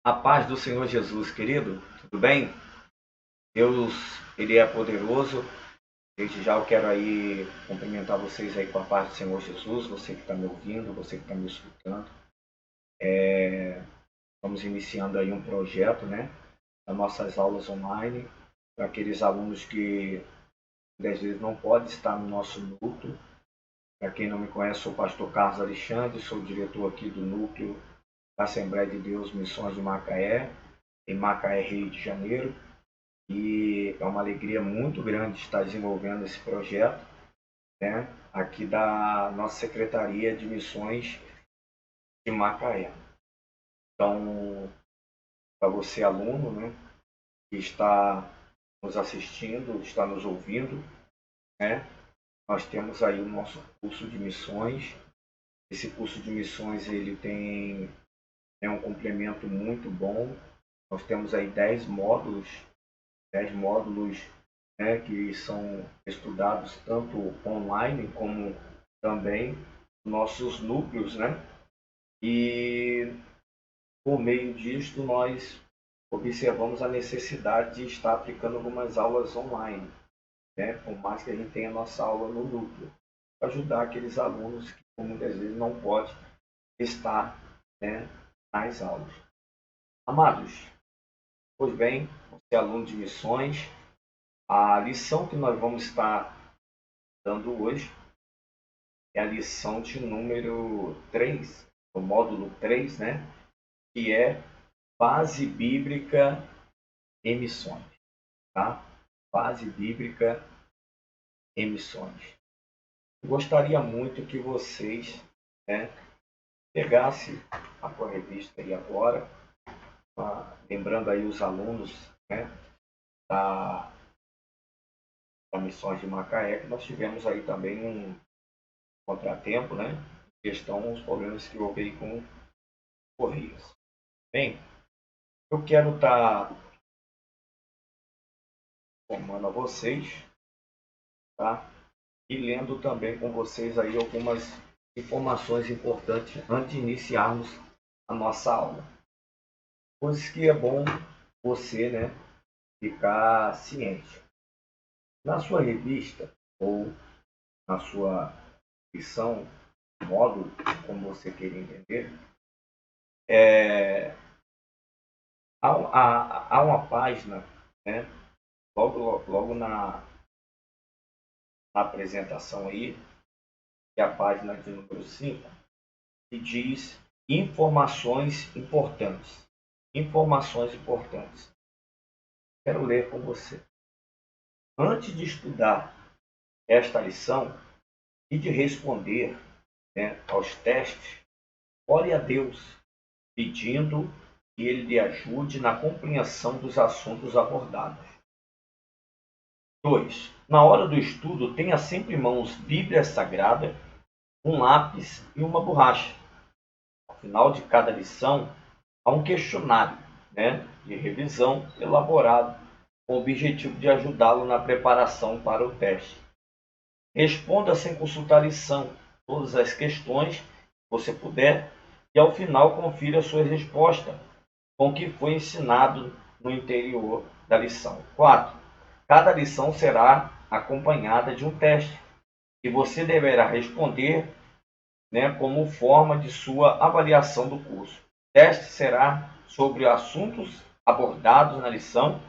A paz do Senhor Jesus, querido, tudo bem? Deus, Ele é poderoso. Desde já eu quero aí cumprimentar vocês aí com a paz do Senhor Jesus, você que está me ouvindo, você que está me escutando. Estamos iniciando aí um projeto, né? Das nossas aulas online, para aqueles alunos que às vezes não podem estar no nosso núcleo. Para quem não me conhece, sou o pastor Carlos Alexandre, sou o diretor aqui do núcleo da Assembleia de Deus Missões de Macaé, em Macaé, Rio de Janeiro. E é uma alegria muito grande estar desenvolvendo esse projeto, né, aqui da nossa Secretaria de Missões de Macaé. Então, para você, aluno, né, que está nos assistindo, está nos ouvindo, né, nós temos aí o nosso curso de missões. Esse curso de missões ele tem um complemento muito bom. Nós temos aí 10 módulos, né, que são estudados tanto online como também nossos núcleos, né? E por meio disto nós observamos a necessidade de estar aplicando algumas aulas online, né? Por mais que a gente tenha nossa aula no núcleo, para ajudar aqueles alunos que muitas vezes não podem estar, né, nas aulas. Amados, pois bem, você é aluno de missões, a lição que nós vamos estar dando hoje é a lição de número 3, o módulo 3, né? Que é Base Bíblica em Missões. Tá? Base Bíblica em Missões. Eu gostaria muito que vocês, né, pegassem a tua revista aí agora, lembrando aí os alunos, né, da Missões de Macaé, que nós tivemos aí também um contratempo, né? Questão, os problemas que houve aí com Correios. Bem, eu quero estar informando a vocês, tá? E lendo também com vocês aí algumas informações importantes antes de iniciarmos a nossa aula. Coisas que é bom você, né, ficar ciente. Na sua revista ou na sua lição, módulo, como você queira entender, há uma página, né, logo na apresentação aí, que é a página de número 5, que diz informações importantes. Informações importantes. Quero ler com você. Antes de estudar esta lição e de responder, né, aos testes, ore a Deus, pedindo que Ele lhe ajude na compreensão dos assuntos abordados. 2. Na hora do estudo, tenha sempre em mãos Bíblia Sagrada, um lápis e uma borracha. Ao final de cada lição, há um questionário, né, de revisão elaborado com o objetivo de ajudá-lo na preparação para o teste. Responda sem consultar a lição todas as questões que você puder e ao final confira a sua resposta com o que foi ensinado no interior da lição. 4. Cada lição será acompanhada de um teste que você deverá responder, né, como forma de sua avaliação do curso. O teste será sobre assuntos abordados na lição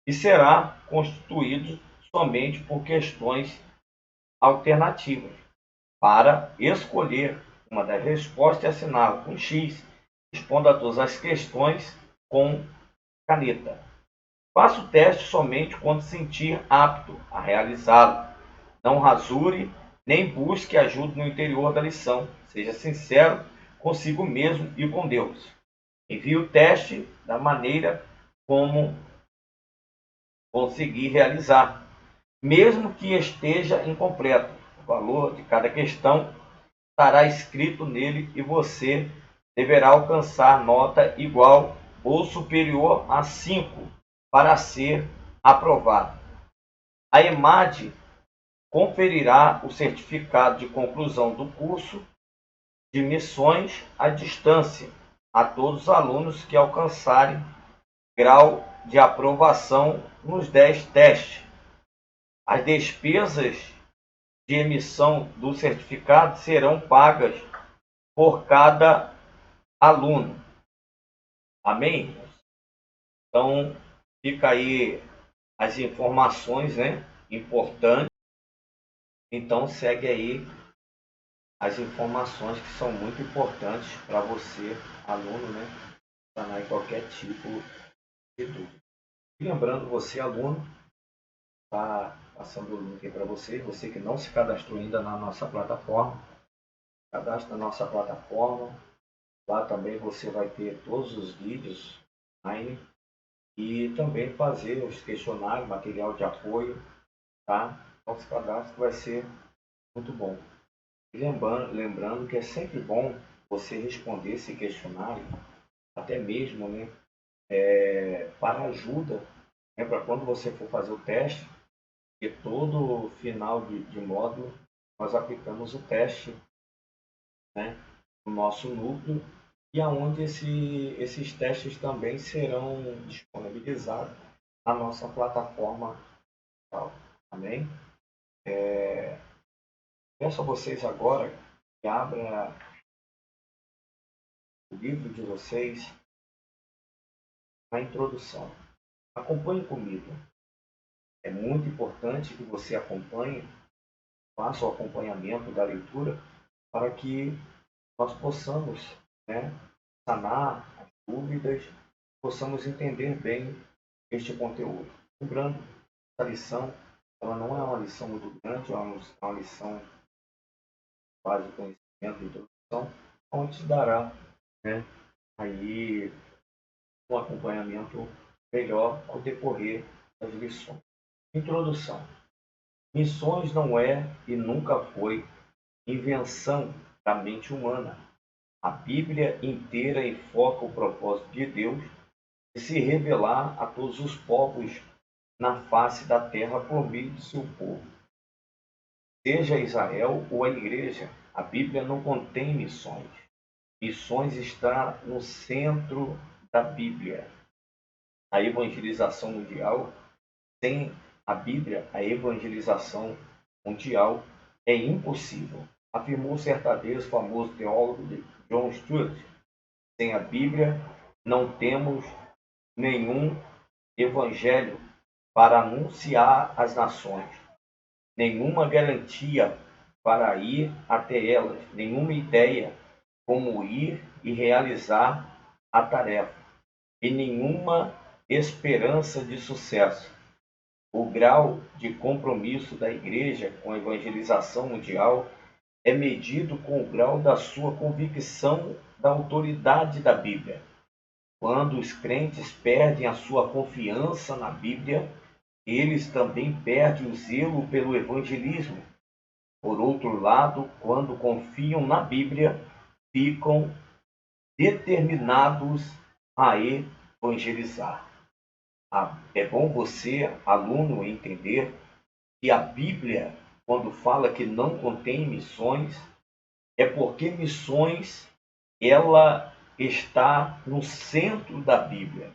e será constituído somente por questões alternativas. Para escolher uma das respostas, assinale com X. Responda a todas as questões com caneta. Faça o teste somente quando se sentir apto a realizá-lo. Não rasure nem busque ajuda no interior da lição. Seja sincero consigo mesmo e com Deus. Envie o teste da maneira como conseguir realizar, mesmo que esteja incompleto. O valor de cada questão estará escrito nele e você deverá alcançar nota igual ou superior a 5 para ser aprovado. A EMAD conferirá o certificado de conclusão do curso de missões à distância a todos os alunos que alcançarem grau de aprovação nos 10 testes. As despesas de emissão do certificado serão pagas por cada aluno. Amém? Então, fica aí as informações, né, importantes. Então, segue aí as informações que são muito importantes para você, aluno, né, sanar qualquer tipo de dúvida. E lembrando, você, aluno, está passando o link para você que não se cadastrou ainda na nossa plataforma, cadastre na nossa plataforma. Lá também você vai ter todos os vídeos online e também fazer os questionários, material de apoio, tá? Então se cadastre, vai ser muito bom. E lembrando que é sempre bom você responder esse questionário, até mesmo, né, para ajuda, né, para quando você for fazer o teste, e todo final de módulo nós aplicamos o teste, né, no nosso núcleo, e aonde esses testes também serão disponibilizados na nossa plataforma. Amém? Peço a vocês agora que abram o livro de vocês na introdução. Acompanhe comigo. É muito importante que você acompanhe, faça o acompanhamento da leitura para que nós possamos, né, sanar as dúvidas, possamos entender bem este conteúdo. Lembrando, essa lição ela não é uma lição muito grande, é uma lição base de conhecimento de introdução, onde se dará, né, aí um acompanhamento melhor ao decorrer das lições. Introdução. Missões não é e nunca foi invenção da mente humana. A Bíblia inteira enfoca o propósito de Deus de se revelar a todos os povos na face da terra por meio de seu povo. Seja Israel ou a igreja, a Bíblia não contém missões. Missões está no centro da Bíblia. A evangelização mundial, sem a Bíblia, a evangelização mundial é impossível. Afirmou certa vez o famoso teólogo John Stott. Sem a Bíblia, não temos nenhum evangelho para anunciar às nações, nenhuma garantia para ir até elas, nenhuma ideia como ir e realizar a tarefa, e nenhuma esperança de sucesso. O grau de compromisso da Igreja com a evangelização mundial é medido com o grau da sua convicção da autoridade da Bíblia. Quando os crentes perdem a sua confiança na Bíblia, eles também perdem o zelo pelo evangelismo. Por outro lado, quando confiam na Bíblia, ficam determinados a evangelizar. É bom você, aluno, entender que a Bíblia, quando fala que não contém missões, é porque missões ela está no centro da Bíblia.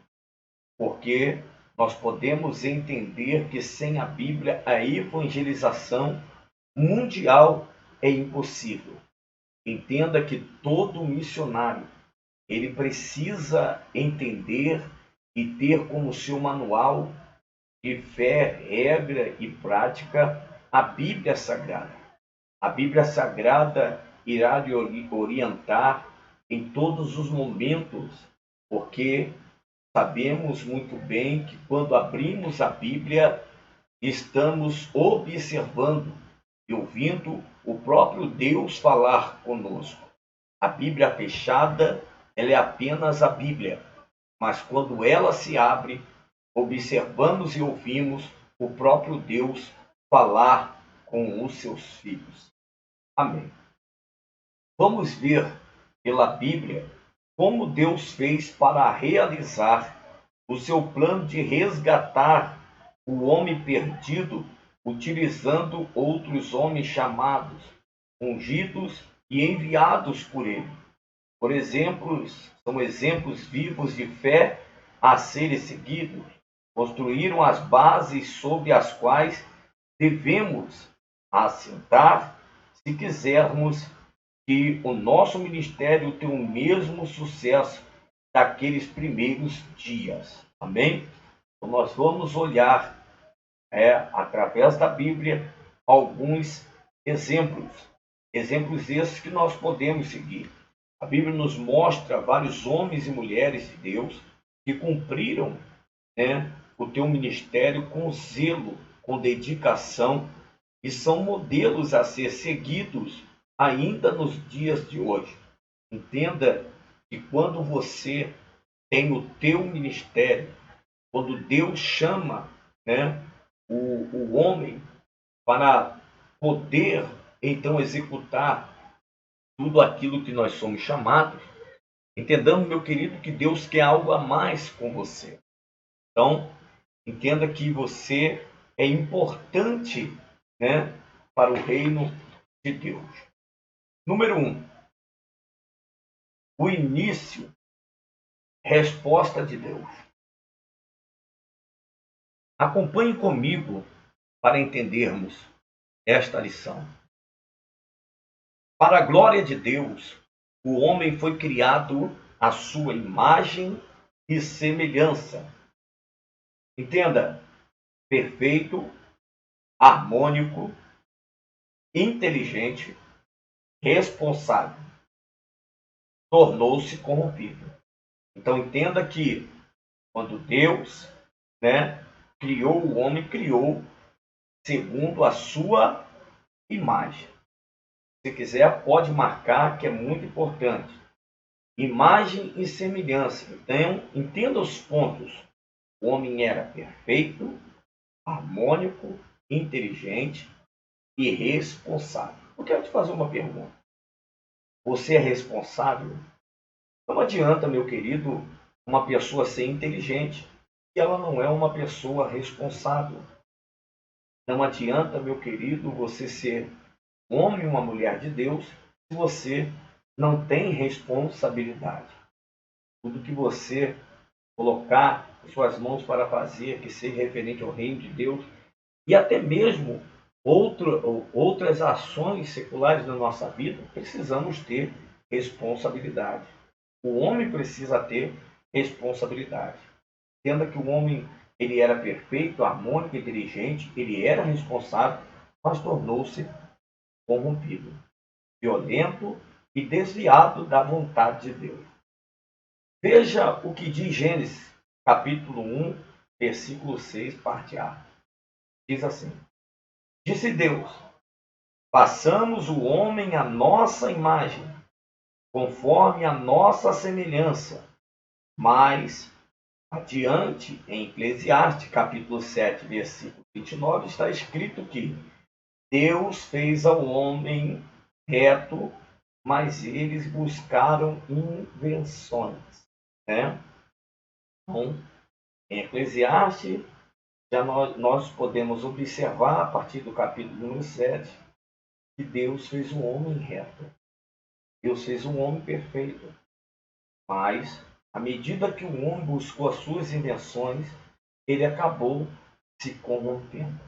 Porque nós podemos entender que sem a Bíblia a evangelização mundial é impossível. Entenda que todo missionário ele precisa entender e ter como seu manual de fé, regra e prática a Bíblia Sagrada. A Bíblia Sagrada irá lhe orientar em todos os momentos, porque sabemos muito bem que quando abrimos a Bíblia, estamos observando e ouvindo o próprio Deus falar conosco. A Bíblia fechada, ela é apenas a Bíblia, mas quando ela se abre, observamos e ouvimos o próprio Deus falar com os seus filhos. Amém. Vamos ver pela Bíblia como Deus fez para realizar o seu plano de resgatar o homem perdido, utilizando outros homens chamados, ungidos e enviados por ele. Por exemplo, são exemplos vivos de fé a serem seguidos. Construíram as bases sobre as quais devemos assentar se quisermos que o nosso ministério tenha o mesmo sucesso daqueles primeiros dias. Amém? Então nós vamos olhar, através da Bíblia, alguns exemplos. Exemplos esses que nós podemos seguir. A Bíblia nos mostra vários homens e mulheres de Deus que cumpriram, o teu ministério com zelo, com dedicação, e são modelos a ser seguidos ainda nos dias de hoje. Entenda que quando você tem o teu ministério, quando Deus chama, o homem para poder então executar tudo aquilo que nós somos chamados, entendamos, meu querido, que Deus quer algo a mais com você. Então, entenda que você é importante, para o reino de Deus. Número 1. O início, resposta de Deus. Acompanhe comigo para entendermos esta lição. Para a glória de Deus, o homem foi criado à sua imagem e semelhança. Entenda, perfeito, harmônico, inteligente, responsável. Tornou-se corrompido. Então entenda que quando Deus, criou o homem, criou segundo a sua imagem. Se quiser, pode marcar, que é muito importante. Imagem e semelhança. Então, entenda os pontos. O homem era perfeito, harmônico, inteligente e responsável. Eu quero te fazer uma pergunta. Você é responsável? Não adianta, meu querido, uma pessoa ser inteligente se ela não é uma pessoa responsável. Não adianta, meu querido, você ser homem ou uma mulher de Deus se você não tem responsabilidade. Tudo que você colocar em suas mãos para fazer, que seja referente ao reino de Deus, e até mesmo outras ações seculares na nossa vida, precisamos ter responsabilidade. O homem precisa ter responsabilidade. Entenda que o homem, ele era perfeito, harmônico, inteligente, ele era responsável, mas tornou-se corrompido, violento e desviado da vontade de Deus. Veja o que diz Gênesis, capítulo 1, versículo 6, parte A. Diz assim: Disse Deus: façamos o homem à nossa imagem, conforme a nossa semelhança. Mas, adiante, em Eclesiastes, capítulo 7, versículo 29, está escrito que Deus fez ao homem reto, mas eles buscaram invenções. Então, em Eclesiastes, já nós podemos observar, a partir do capítulo número 7, que Deus fez um homem reto. Deus fez um homem perfeito. Mas, à medida que o homem buscou as suas invenções, ele acabou se corrompendo.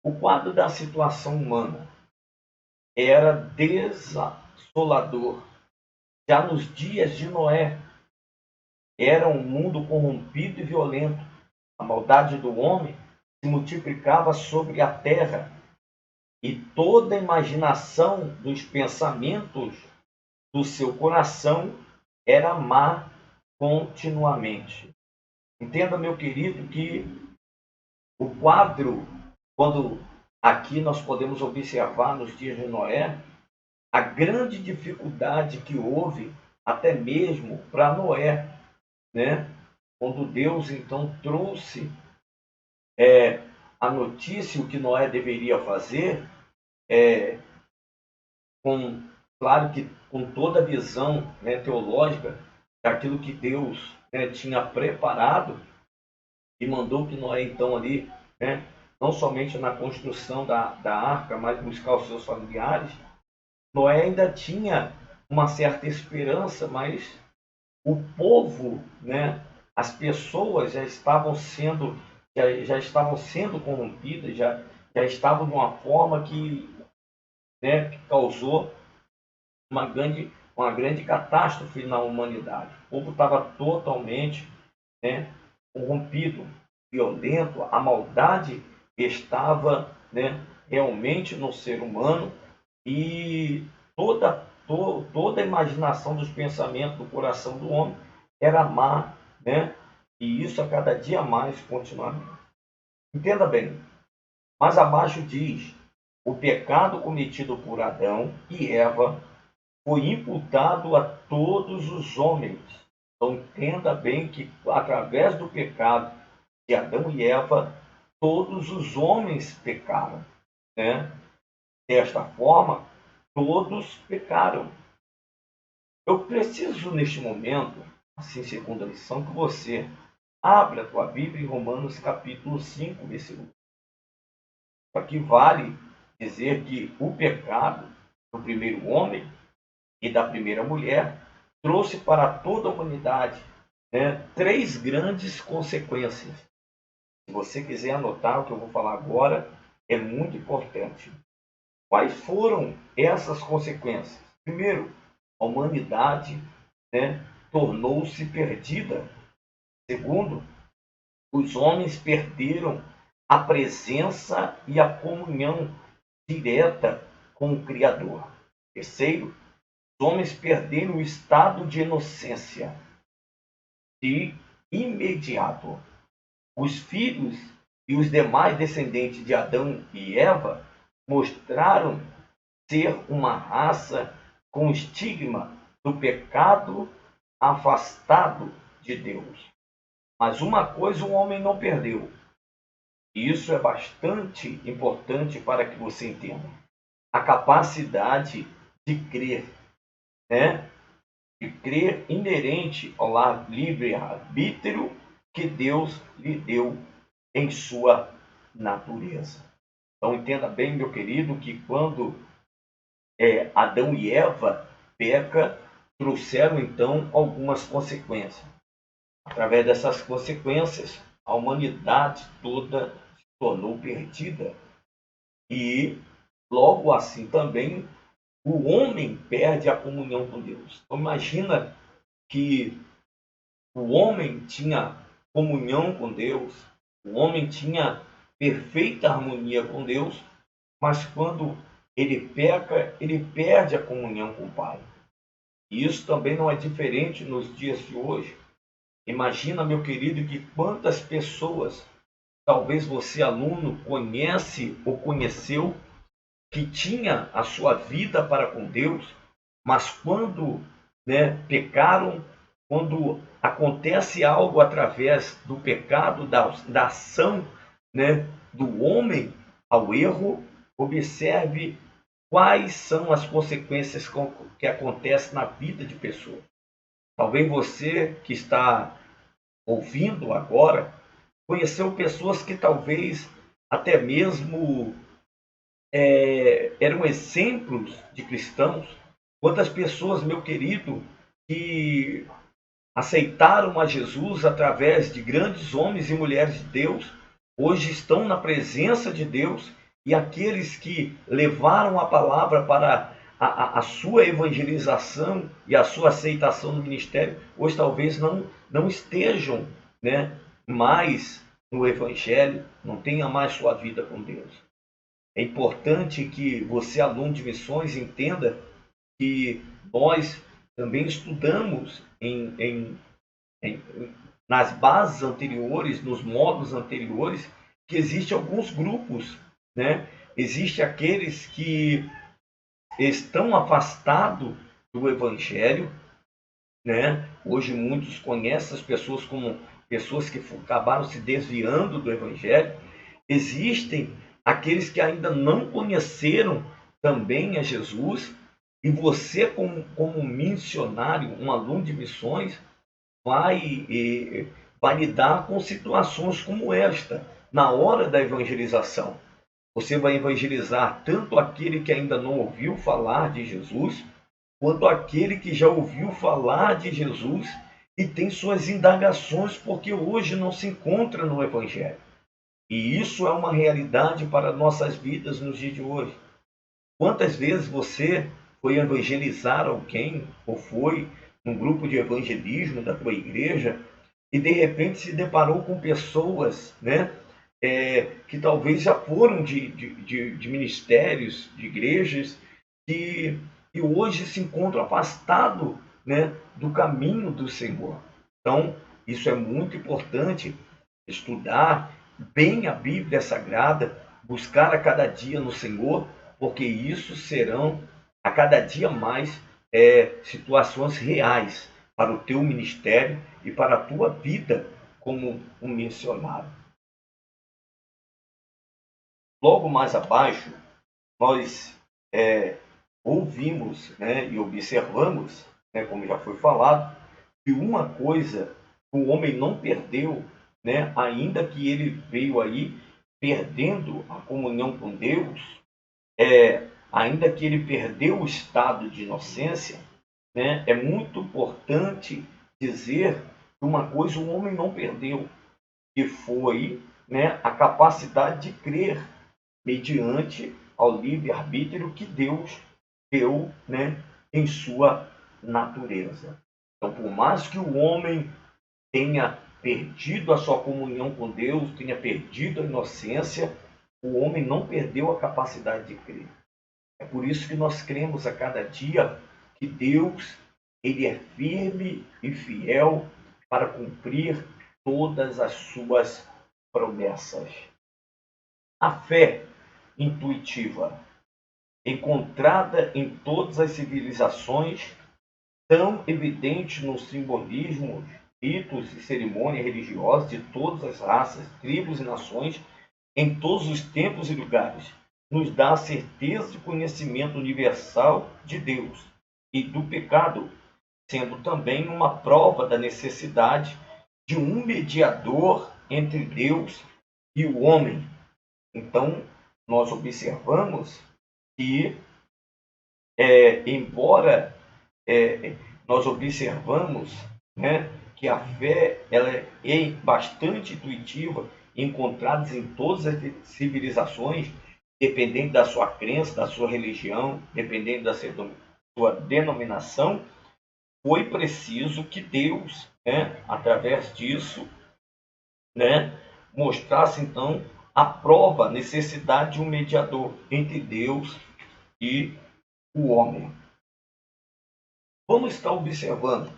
O quadro da situação humana era desolador. Já nos dias de Noé, era um mundo corrompido e violento. A maldade do homem se multiplicava sobre a terra e toda a imaginação dos pensamentos do seu coração era má continuamente. Entenda, meu querido, que o quadro, quando aqui nós podemos observar nos dias de Noé, a grande dificuldade que houve até mesmo para Noé, quando Deus então trouxe a notícia, o que Noé deveria fazer, com claro que com toda a visão, né, teológica daquilo que Deus, né, tinha preparado e mandou que Noé, então, ali, né, não somente na construção da arca, mas buscar os seus familiares. Noé ainda tinha uma certa esperança, mas o povo, né, as pessoas já estavam sendo corrompidas, já estavam de uma forma que, né, que causou uma grande catástrofe na humanidade. O povo estava totalmente, né, corrompido, violento, a maldade estava, né, realmente no ser humano e toda a imaginação dos pensamentos do coração do homem era má, né? E isso a cada dia mais continuamente. Entenda bem, mas abaixo diz: o pecado cometido por Adão e Eva foi imputado a todos os homens. Então entenda bem que através do pecado de Adão e Eva, todos os homens pecaram, né? Desta forma, todos pecaram. Eu preciso neste momento, assim, segunda lição, que você abra a tua Bíblia em Romanos capítulo 5, versículo. Aqui vale dizer que o pecado do primeiro homem e da primeira mulher trouxe para toda a humanidade, né, três grandes consequências. Se você quiser anotar o que eu vou falar agora, é muito importante. Quais foram essas consequências? Primeiro, a humanidade, né, tornou-se perdida. Segundo, os homens perderam a presença e a comunhão direta com o Criador. Terceiro, os homens perderam o estado de inocência. De imediato, os filhos e os demais descendentes de Adão e Eva mostraram ser uma raça com estigma do pecado, afastado de Deus. Mas uma coisa o homem não perdeu, e isso é bastante importante para que você entenda: a capacidade de crer, né? De crer inerente ao livre-arbítrio que Deus lhe deu em sua natureza. Então entenda bem, meu querido, que quando Adão e Eva peca, trouxeram então algumas consequências. Através dessas consequências, a humanidade toda se tornou perdida. E logo assim também o homem perde a comunhão com Deus. Então imagina que o homem tinha comunhão com Deus, o homem tinha perfeita harmonia com Deus, mas quando ele peca, ele perde a comunhão com o Pai. E isso também não é diferente nos dias de hoje. Imagina, meu querido, que quantas pessoas, talvez você, aluno, conhece ou conheceu, que tinha a sua vida para com Deus, mas quando, né, pecaram, quando acontece algo através do pecado, da ação, né, do homem ao erro, observe quais são as consequências que acontecem na vida de pessoas. Talvez você que está ouvindo agora conheceu pessoas que talvez até mesmo eram exemplos de cristãos. Quantas pessoas, meu querido, que aceitaram a Jesus através de grandes homens e mulheres de Deus, hoje estão na presença de Deus, e aqueles que levaram a palavra para a sua evangelização e a sua aceitação no ministério, hoje talvez não estejam, né, mais no Evangelho, não tenha mais sua vida com Deus. É importante que você, aluno de missões, entenda que nós também estudamos nas bases anteriores, nos módulos anteriores, que existem alguns grupos, né? Existem aqueles que estão afastados do Evangelho, né? Hoje muitos conhecem as pessoas como pessoas que acabaram se desviando do Evangelho. Existem aqueles que ainda não conheceram também a Jesus, E você, como missionário, um aluno de missões, vai lidar com situações como esta, na hora da evangelização. Você vai evangelizar tanto aquele que ainda não ouviu falar de Jesus, quanto aquele que já ouviu falar de Jesus e tem suas indagações, porque hoje não se encontra no Evangelho. E isso é uma realidade para nossas vidas nos dias de hoje. Quantas vezes você foi evangelizar alguém, ou foi num grupo de evangelismo da tua igreja, e de repente se deparou com pessoas, né, que talvez já foram de ministérios, de igrejas, que, que hoje se encontram afastados, né, do caminho do Senhor. Então, isso é muito importante, estudar bem a Bíblia Sagrada, buscar a cada dia no Senhor, porque isso serão a cada dia mais situações reais para o teu ministério e para a tua vida como um missionário. Logo mais abaixo, nós ouvimos, né, e observamos, né, como já foi falado, que uma coisa o homem não perdeu, né, ainda que ele veio aí perdendo a comunhão com Deus, ainda que ele perdeu o estado de inocência, né, é muito importante dizer que uma coisa o homem não perdeu, que foi, né, a capacidade de crer mediante ao livre-arbítrio que Deus deu, né, em sua natureza. Então, por mais que o homem tenha perdido a sua comunhão com Deus, tenha perdido a inocência, o homem não perdeu a capacidade de crer. É por isso que nós cremos a cada dia que Deus, ele é firme e fiel para cumprir todas as suas promessas. A fé intuitiva, encontrada em todas as civilizações, tão evidente no simbolismo, ritos e cerimônias religiosas de todas as raças, tribos e nações, em todos os tempos e lugares, nos dá a certeza de conhecimento universal de Deus e do pecado, sendo também uma prova da necessidade de um mediador entre Deus e o homem. Então, nós observamos que, embora nós observamos, né, que a fé ela é bastante intuitiva, encontrada em todas as civilizações, dependendo da sua crença, da sua religião, dependendo da sua denominação, foi preciso que Deus, né, através disso, né, mostrasse então a prova, a necessidade de um mediador entre Deus e o homem. Vamos estar observando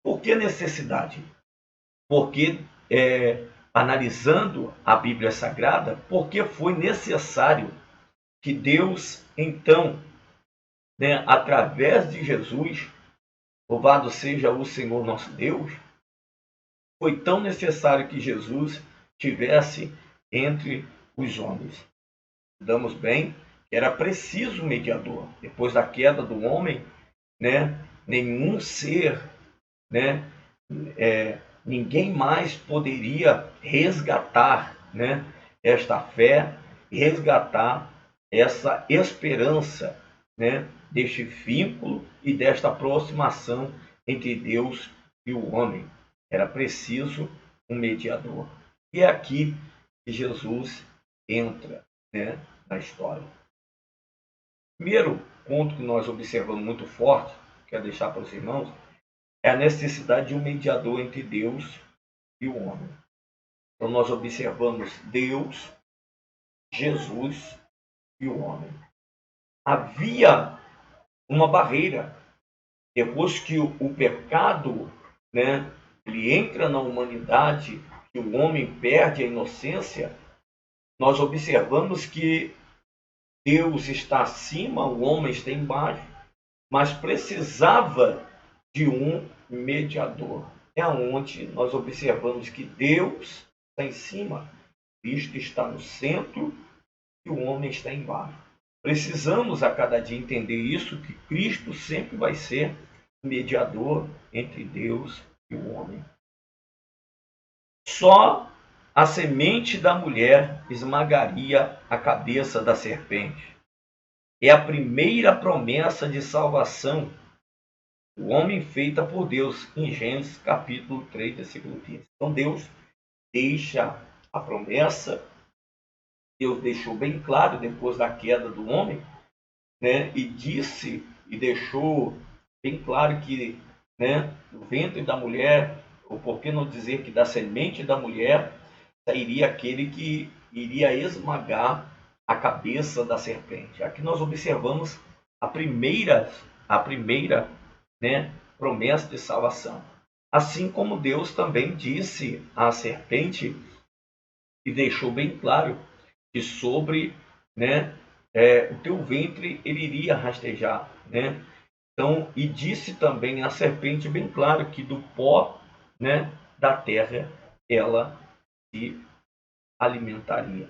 por que necessidade? Porque, analisando a Bíblia Sagrada, porque foi necessário que Deus, então, né, através de Jesus, louvado seja o Senhor nosso Deus, foi tão necessário que Jesus tivesse entre os homens. Damos bem que era preciso um mediador. Depois da queda do homem, né, nenhum ser, né, ninguém mais poderia resgatar, né, esta fé, resgatar essa esperança, né, deste vínculo e desta aproximação entre Deus e o homem. Era preciso um mediador. E é aqui que Jesus entra, né, na história. Primeiro ponto que nós observamos muito forte, quero deixar para os irmãos, é a necessidade de um mediador entre Deus e o homem. Então nós observamos Deus, Jesus e o homem. Havia uma barreira. Depois que o pecado, né, ele entra na humanidade, que o homem perde a inocência, nós observamos que Deus está acima, o homem está embaixo, mas precisava de um mediador. É onde nós observamos que Deus está em cima, Cristo está no centro e o homem está embaixo. Precisamos a cada dia entender isso, que Cristo sempre vai ser o mediador entre Deus e o homem. Só a semente da mulher esmagaria a cabeça da serpente. É a primeira promessa de salvação, o homem feita por Deus, em Gênesis capítulo 3, versículo 15. Então Deus deixa a promessa, Deus deixou bem claro depois da queda do homem, né, e disse e deixou bem claro que, né, o ventre da mulher, ou por que não dizer que da semente da mulher, sairia aquele que iria esmagar a cabeça da serpente. Aqui nós observamos a primeira, né, promessa de salvação. Assim como Deus também disse à serpente e deixou bem claro que sobre, né, o teu ventre ele iria rastejar, né? Então, e disse também a serpente bem claro que do pó, né, da terra ela se alimentaria.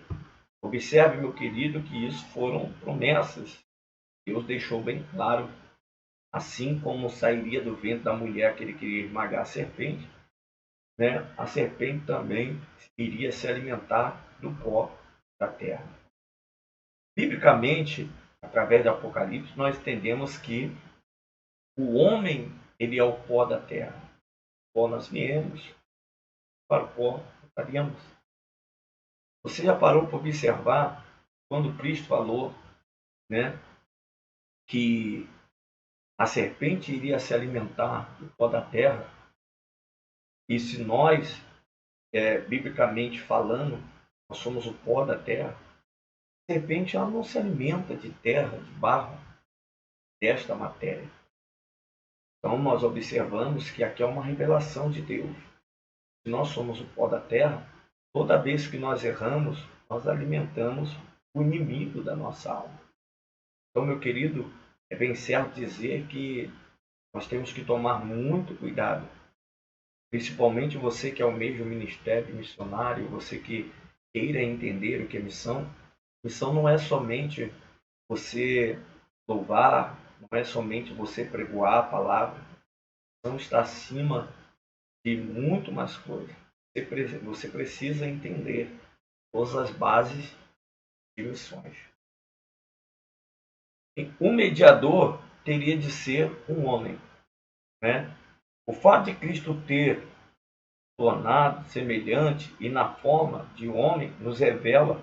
Observe, meu querido, que isso foram promessas. Deus deixou bem claro, assim como sairia do ventre da mulher que ele queria esmagar a serpente, né, a serpente também iria se alimentar do pó da terra. Biblicamente, através do Apocalipse, nós entendemos que o homem ele é o pó da terra. O pó nós viemos, para o pó voltaremos. Você já parou para observar quando Cristo falou, né, que a serpente iria se alimentar do pó da terra? E se nós, biblicamente falando, nós somos o pó da terra, a serpente ela não se alimenta de terra, de barro, desta matéria. Então nós observamos que aqui é uma revelação de Deus. Se nós somos o pó da terra, toda vez que nós erramos, nós alimentamos o inimigo da nossa alma. Então, meu querido, é bem certo dizer que nós temos que tomar muito cuidado, principalmente você que almeja o ministério missionário, você que queira entender o que é missão. Missão não é somente você louvar, não é somente você pregoar a palavra. Missão está acima de muito mais coisas. Você precisa entender todas as bases de missões. O mediador teria de ser um homem, né? O fato de Cristo ter tornado semelhante e na forma de homem nos revela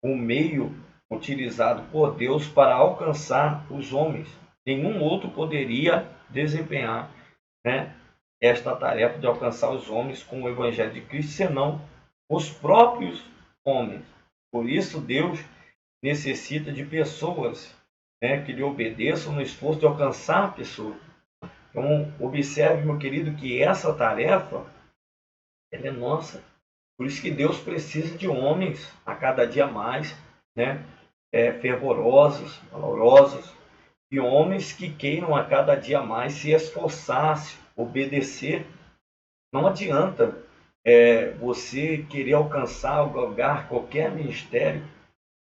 o meio utilizado por Deus para alcançar os homens. Nenhum outro poderia desempenhar, né, esta tarefa de alcançar os homens com o Evangelho de Cristo, senão os próprios homens. Por isso, Deus necessita de pessoas, né, que lhe obedeçam no esforço de alcançar pessoas. Então, observe, meu querido, que essa tarefa ela é nossa. Por isso que Deus precisa de homens a cada dia mais, né, fervorosos, valorosos, e homens que queiram a cada dia mais se esforçar-se, obedecer. Não adianta você querer alcançar ou galgar qualquer ministério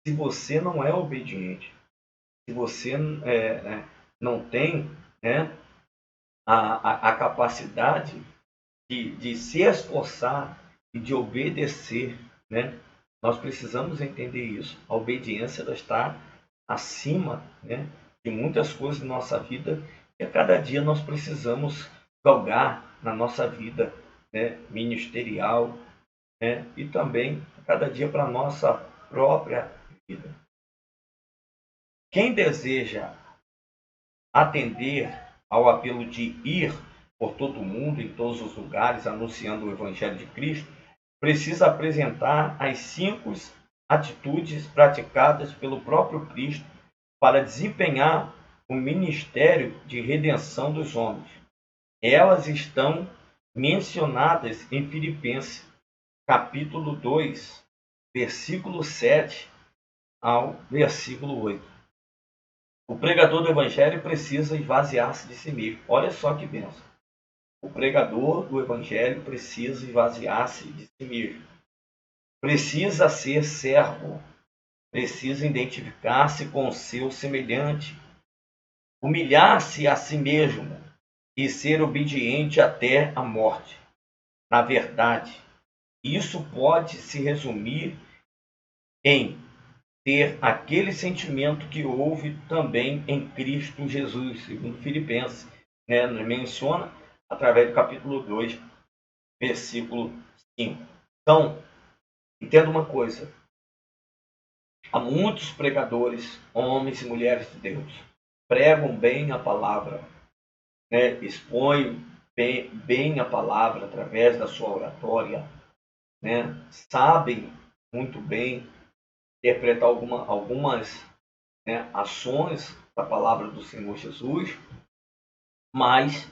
se você não é obediente, se você não tem, né, a capacidade de se esforçar e de obedecer, né? Nós precisamos entender isso. A obediência ela está acima, né, de muitas coisas da nossa vida e a cada dia nós precisamos galgar na nossa vida, né, ministerial, né, e também a cada dia para a nossa própria vida. Quem deseja atender ao apelo de ir por todo o mundo, em todos os lugares, anunciando o Evangelho de Cristo, precisa apresentar as 5 atitudes praticadas pelo próprio Cristo para desempenhar o ministério de redenção dos homens. Elas estão mencionadas em Filipenses, capítulo 2, versículo 7 ao versículo 8. O pregador do Evangelho precisa esvaziar-se de si mesmo. Olha só que bênção. O pregador do Evangelho precisa esvaziar-se de si mesmo. Precisa ser servo. precisa identificar-se com o seu semelhante, humilhar-se a si mesmo e ser obediente até a morte. Na verdade, isso pode se resumir em ter aquele sentimento que houve também em Cristo Jesus, segundo Filipenses, né? Nos menciona através do capítulo 2, versículo 5. Então, entenda uma coisa: há muitos pregadores, homens e mulheres de Deus, pregam bem a palavra, né? Expõem bem a palavra através da sua oratória, né? Sabem muito bem interpretar algumas, né, ações da palavra do Senhor Jesus, mas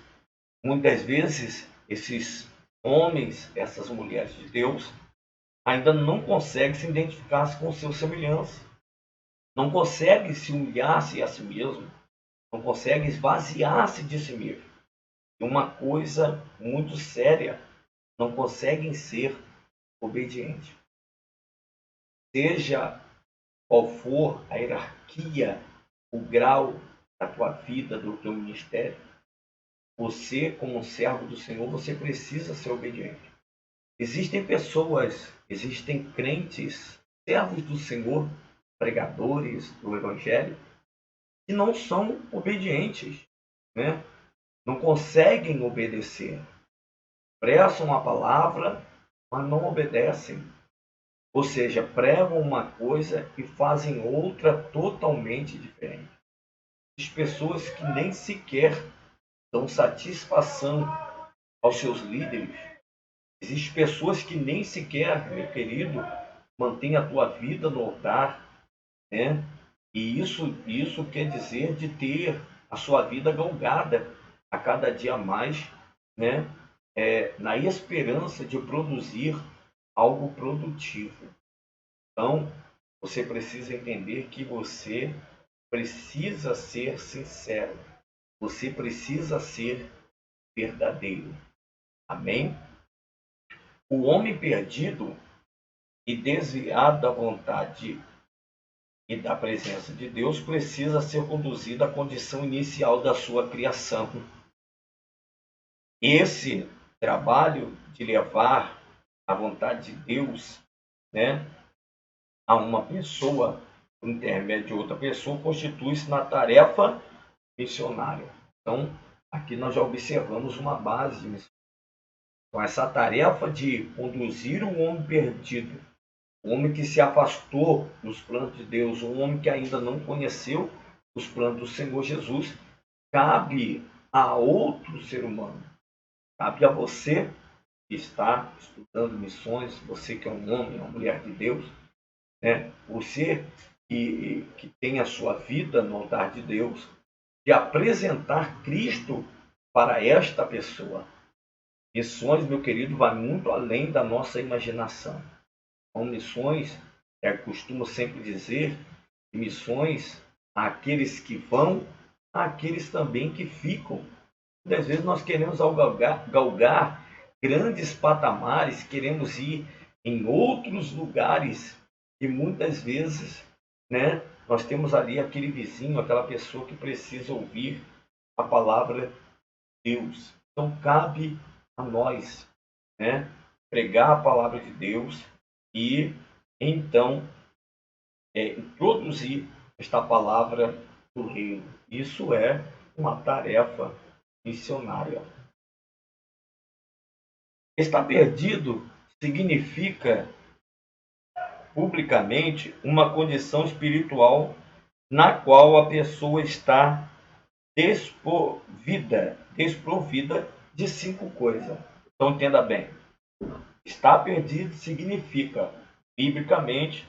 muitas vezes esses homens, essas mulheres de Deus, ainda não conseguem se identificar com o seu semelhança, não conseguem se humilhar-se a si mesmo, não conseguem esvaziar-se de si mesmo. E uma coisa muito séria, não conseguem ser obedientes. Seja qual for a hierarquia, o grau da tua vida, do teu ministério, você, como um servo do Senhor, você precisa ser obediente. Existem pessoas, existem crentes, servos do Senhor, pregadores do Evangelho, que não são obedientes, né? Não conseguem obedecer. Prestam a palavra, mas não obedecem. Ou seja, pregam uma coisa e fazem outra totalmente diferente. As pessoas que nem sequer dão satisfação aos seus líderes. Existem pessoas que nem sequer, meu querido, mantêm a tua vida no altar, né? E isso quer dizer de ter a sua vida galgada a cada dia mais, né? Na esperança de produzir algo produtivo. Então, você precisa entender que você precisa ser sincero. Você precisa ser verdadeiro. Amém? O homem perdido e desviado da vontade e da presença de Deus precisa ser conduzido à condição inicial da sua criação. Esse trabalho de levar a vontade de Deus, né, a uma pessoa, por intermédio de outra pessoa, constitui-se na tarefa missionária. Então, aqui nós já observamos uma base de missão. Então, essa tarefa de conduzir um homem perdido, um homem que se afastou dos planos de Deus, um homem que ainda não conheceu os planos do Senhor Jesus, cabe a outro ser humano. Cabe a você que está estudando missões, você que é um homem, uma mulher de Deus, né? Você que tem a sua vida no altar de Deus, de apresentar Cristo para esta pessoa. Missões, meu querido, vai muito além da nossa imaginação. São missões, costumo sempre dizer, missões àqueles que vão, àqueles também que ficam. Muitas vezes nós queremos galgar grandes patamares, queremos ir em outros lugares e muitas vezes, né, nós temos ali aquele vizinho, aquela pessoa que precisa ouvir a palavra de Deus. Então cabe a nós, né, pregar a palavra de Deus e então introduzir esta palavra do reino. Isso é uma tarefa missionária. Estar perdido significa publicamente uma condição espiritual na qual a pessoa está desprovida de 5 coisas. Então entenda bem. Estar perdido significa, biblicamente,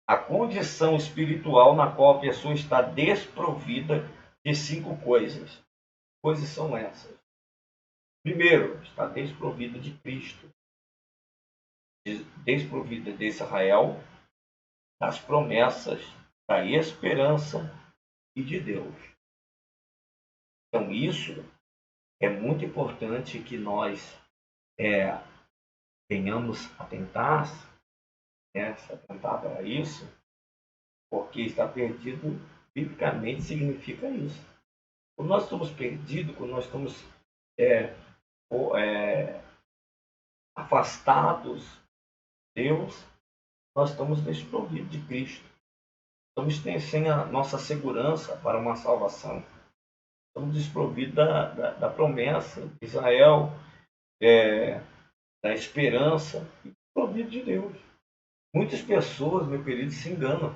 a condição espiritual na qual a pessoa está desprovida de 5 coisas. Que coisas são essas? Primeiro, está desprovida de Cristo, desprovida de Israel, das promessas, da esperança e de Deus. Então isso é muito importante que nós venhamos a tentar, se atentar para isso, porque estar perdido, biblicamente, significa isso. Quando nós estamos perdidos, quando nós estamos é, afastados de Deus, nós estamos desprovidos de Cristo. Estamos sem a nossa segurança para uma salvação. Estamos desprovidos da promessa de Israel, da esperança, e desprovidos de Deus. Muitas pessoas, meu querido, se enganam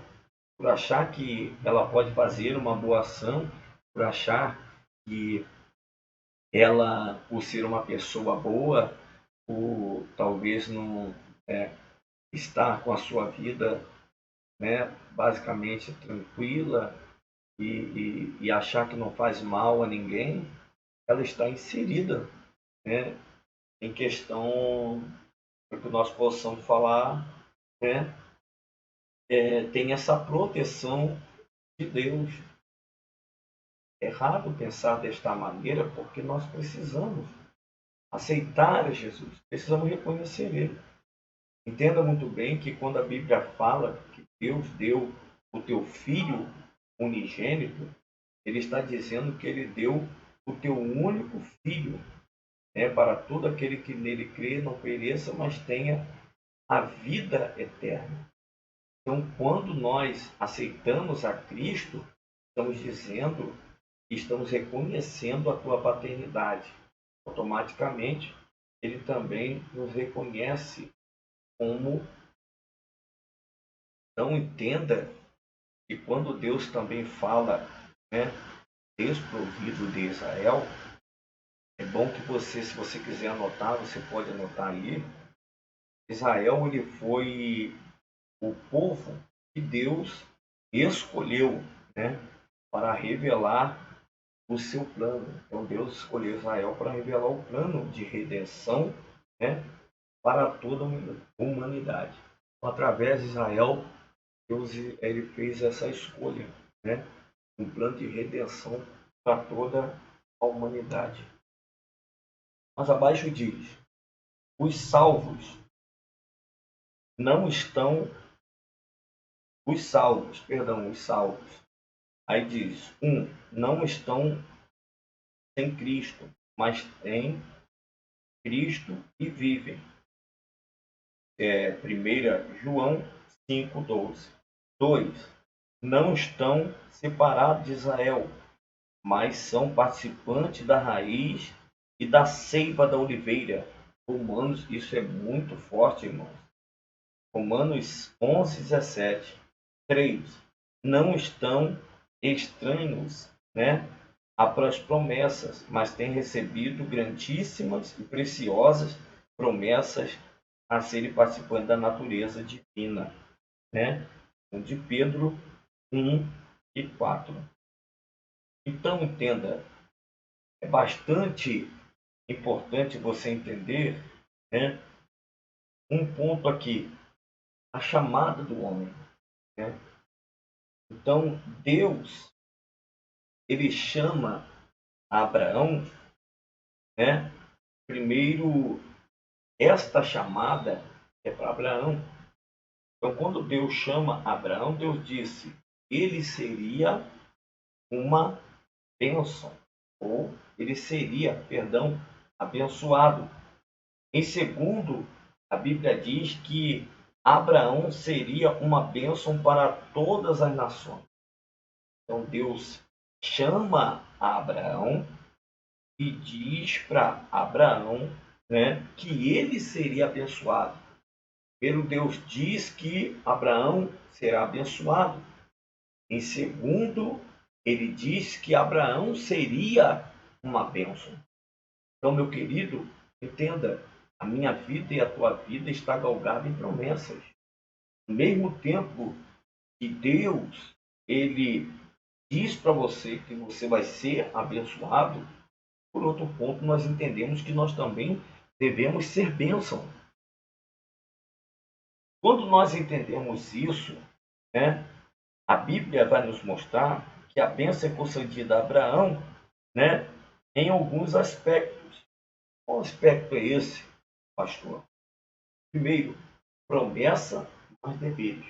por achar que ela pode fazer uma boa ação, por achar que ela, por ser uma pessoa boa, por talvez não estar com a sua vida, né, basicamente tranquila e achar que não faz mal a ninguém, ela está inserida, né, em questão para que nós possamos falar, né, tem essa proteção de Deus. É errado pensar desta maneira porque nós precisamos aceitar Jesus, precisamos reconhecer Ele. Entenda muito bem que quando a Bíblia fala que Deus deu o teu Filho unigênito, Ele está dizendo que Ele deu o teu único Filho, né, para todo aquele que nele crê, não pereça, mas tenha a vida eterna. Então, quando nós aceitamos a Cristo, estamos dizendo que estamos reconhecendo a tua paternidade. Automaticamente, Ele também nos reconhece como. Não entenda que quando Deus também fala, né, desprovido de Israel, é bom que você, se você quiser anotar, você pode anotar aí. Israel, ele foi o povo que Deus escolheu, né, para revelar o seu plano. Então Deus escolheu Israel para revelar o plano de redenção, né, para toda a humanidade. Então, através de Israel, Deus ele fez essa escolha, né, um plano de redenção para toda a humanidade. Mas abaixo diz: os salvos não estão, os salvos. Aí diz: não estão sem Cristo, mas em Cristo e vivem. 1 João 5,12. 2. Não estão separados de Israel, mas são participantes da raiz e da seiva da oliveira. Romanos, isso é muito forte, irmãos. Romanos 11:17. 3. Não estão estranhos, né, às promessas, mas têm recebido grandíssimas e preciosas promessas a serem participantes da natureza divina, né? De Pedro 1:4. Então, entenda, é bastante importante você entender, né, um ponto aqui, a chamada do homem, né? Então, Deus, ele chama Abraão, né? Primeiro, esta chamada é para Abraão. Então, quando Deus chama Abraão, Deus disse, ele seria uma bênção, ou ele seria, perdão, abençoado. Em segundo, a Bíblia diz que Abraão seria uma bênção para todas as nações. Então Deus chama Abraão e diz para Abraão, né, que ele seria abençoado. Primeiro, Deus diz que Abraão será abençoado. Em segundo, ele diz que Abraão seria uma bênção. Então, meu querido, entenda, a minha vida e a tua vida está galgada em promessas. Ao mesmo tempo que Deus, ele diz para você que você vai ser abençoado, por outro ponto, nós entendemos que nós também devemos ser bênção. Quando nós entendemos isso, né, a Bíblia vai nos mostrar que a bênção é concedida a Abraão, né, em alguns aspectos. Qual aspecto é esse, pastor? Primeiro, promessa mais deveres.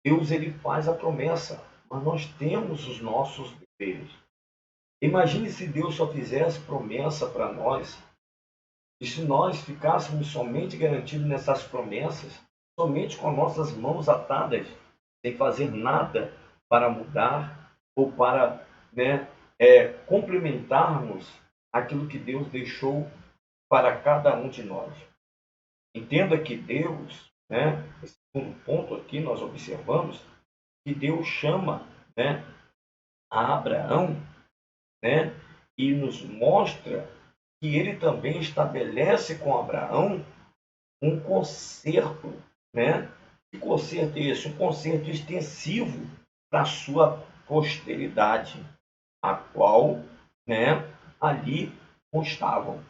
Deus ele faz a promessa, mas nós temos os nossos deveres. Imagine se Deus só fizesse promessa para nós, e se nós ficássemos somente garantidos nessas promessas, somente com as nossas mãos atadas, sem fazer nada para mudar ou para, né, complementarmos aquilo que Deus deixou para cada um de nós. Entenda que Deus, né, esse segundo ponto aqui nós observamos, que Deus chama, né, a Abraão, né, e nos mostra que ele também estabelece com Abraão um concerto, né? Que concerto é esse? Um concerto extensivo para a sua posteridade, a qual, né, ali constavam.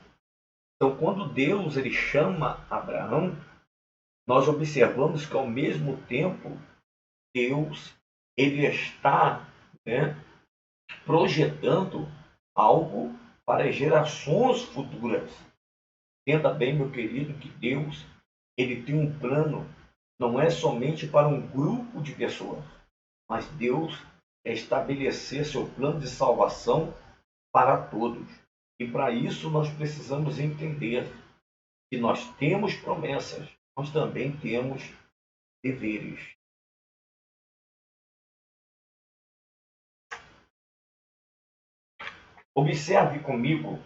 Então, quando Deus ele chama Abraão, nós observamos que ao mesmo tempo Deus ele está, né, projetando algo para gerações futuras. Entenda bem, meu querido, que Deus ele tem um plano, não é somente para um grupo de pessoas, mas Deus quer estabelecer seu plano de salvação para todos. E para isso nós precisamos entender que nós temos promessas, nós também temos deveres. Observe comigo,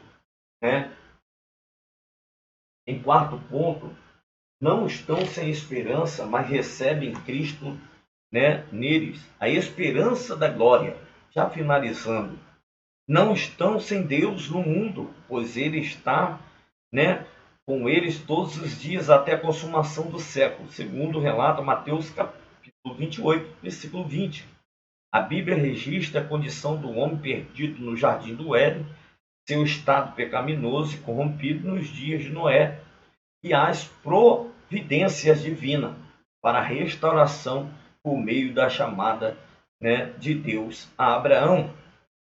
né? Em quarto ponto, não estão sem esperança, mas recebem Cristo, né, neles, a esperança da glória. Já finalizando, não estão sem Deus no mundo, pois Ele está, né, com eles todos os dias até a consumação do século, segundo relata Mateus capítulo 28, versículo 20. A Bíblia registra a condição do homem perdido no jardim do Éden, seu estado pecaminoso e corrompido nos dias de Noé, e as providências divinas para a restauração por meio da chamada, né, de Deus a Abraão.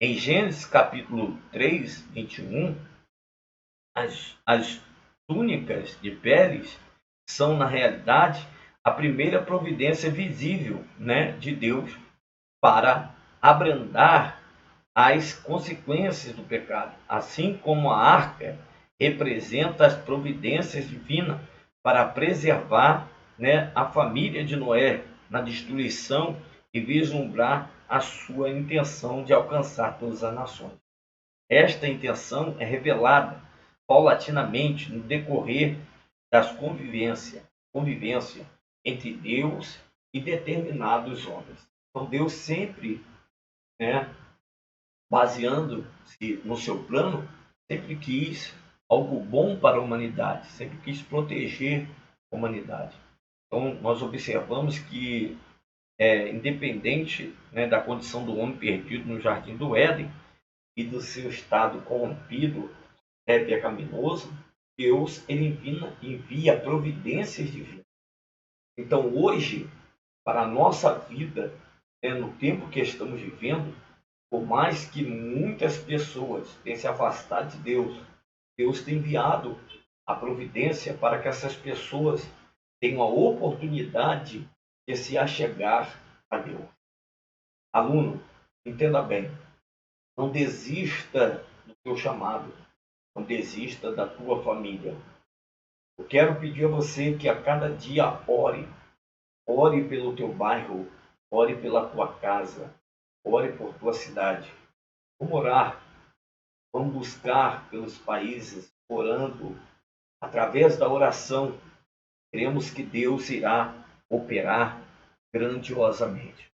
Em Gênesis capítulo 3, 21, as túnicas de peles são, na realidade, a primeira providência visível, né, de Deus para abrandar as consequências do pecado, assim como a arca representa as providências divinas para preservar, né, a família de Noé na destruição e vislumbrar a sua intenção de alcançar todas as nações. Esta intenção é revelada paulatinamente no decorrer das convivência entre Deus e determinados homens. Então Deus sempre, né, baseando-se no seu plano, sempre quis algo bom para a humanidade, sempre quis proteger a humanidade. Então, nós observamos que, independente, né, da condição do homem perdido no jardim do Éden e do seu estado corrompido, pecaminoso, Deus ele envia providências divinas. Então, hoje, para a nossa vida, no tempo que estamos vivendo, por mais que muitas pessoas tenham se afastado de Deus, Deus tem enviado a providência para que essas pessoas tenham a oportunidade de se achegar a Deus. Aluno, entenda bem, não desista do teu chamado, não desista da tua família. Eu quero pedir a você que a cada dia ore pelo teu bairro, ore pela tua casa, ore por tua cidade. Vamos orar, vamos buscar pelos países, orando. Através da oração, cremos que Deus irá operar grandiosamente.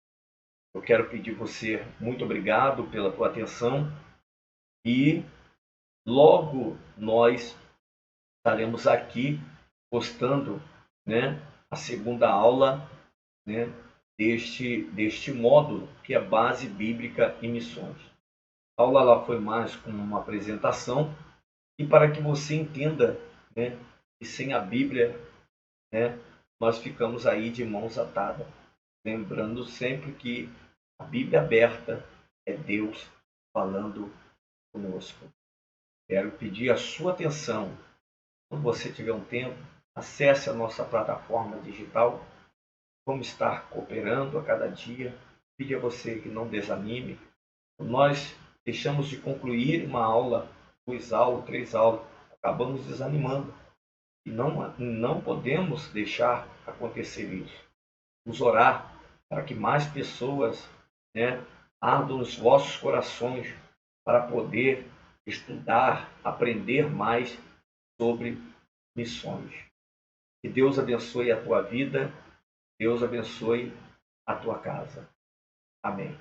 Eu quero pedir a você muito obrigado pela tua atenção e logo nós estaremos aqui postando, né, a segunda aula, né, deste módulo que é Base Bíblica e Missões. A aula lá foi mais como uma apresentação e para que você entenda, né, que sem a Bíblia, né, nós ficamos aí de mãos atadas. Lembrando sempre que a Bíblia aberta é Deus falando conosco. Quero pedir a sua atenção. Quando você tiver um tempo, acesse a nossa plataforma digital. vamos estar cooperando a cada dia. Pedir a você que não desanime. Nós deixamos de concluir uma aula, 2 aulas, 3 aulas, acabamos desanimando. E não podemos deixar acontecer isso. Vamos orar para que mais pessoas, né, ardam nos vossos corações para poder estudar, aprender mais sobre missões. Que Deus abençoe a tua vida, Deus abençoe a tua casa. Amém.